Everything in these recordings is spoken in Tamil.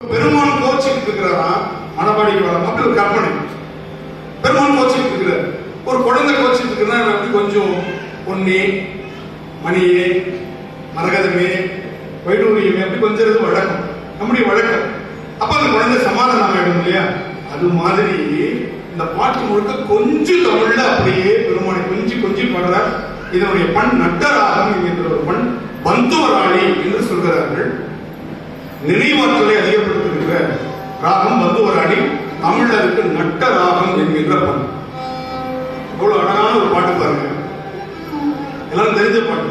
பெருமான் கோச்சிட்டு இருக்கிறாரா மனபாடிக்கு வர அப்படி ஒரு கற்பனை. பெருமான் கோச்சிட்டு இருக்கிறார், ஒரு குழந்தை கோச்சிட்டு இருக்கிறா கொஞ்சம் பொன்னே மணியே மரகதமே வைடூரியமே அப்படி கொஞ்சம் வழக்கம், நம்முடைய வழக்கம். அப்ப அந்த குழந்தை சமாதானம் ஆயிடும் இல்லையா? அது மாதிரி இந்த பாட்டு முழுக்க கொஞ்சம் தமிழ்ல அப்படியே பெருமானை கொஞ்சம் பாடுறார். இதனுடைய பண் நட்டராகம் என்கின்ற ஒரு பண், பந்துவராளி என்று சொல்கிறார்கள். நினைவாற்றலை அதிகப்படுத்துகின்ற ராகம் பந்துவராளி, தமிழ்ல இருக்கு நட்ட ராகம் என்கின்ற பண். அவ்வளவு அழகான ஒரு பாட்டு பாருங்க, எல்லாரும் தெரிஞ்ச பாட்டு.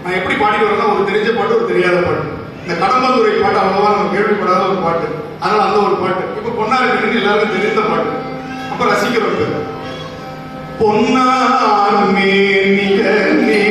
நான் எப்படி பாடி வரேன்னா ஒரு தெரிஞ்ச பாட்டு ஒரு தெரியாத பாட்டு. இந்த கடம்பதுரை பாட்டு அவ்வளவா நம்ம கேள்விப்படாத ஒரு பாட்டு, அதனால அந்த ஒரு பாட்டு. இப்ப பொன்னார் எல்லாருக்கும் தெரிந்த பாட்டு, அப்ப ரசிக்கிறவங்க. பொன்னார் மேனியனே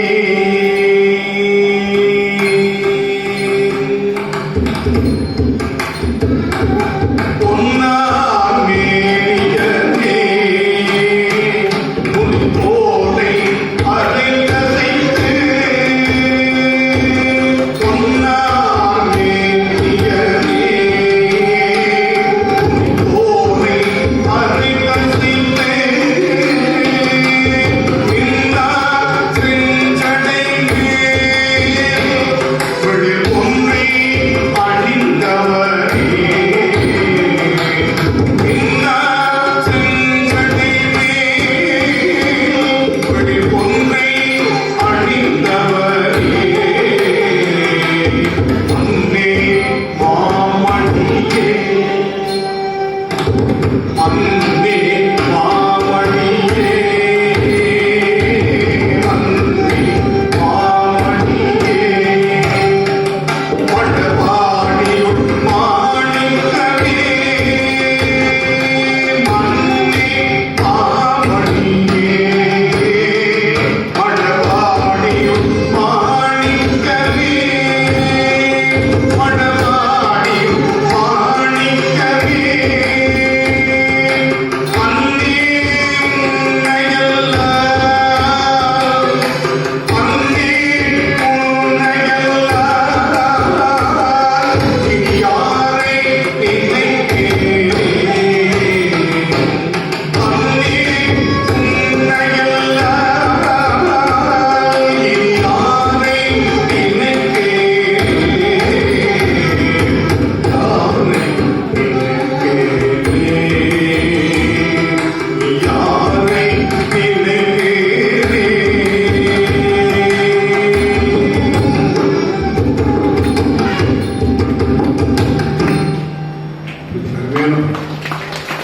Bueno.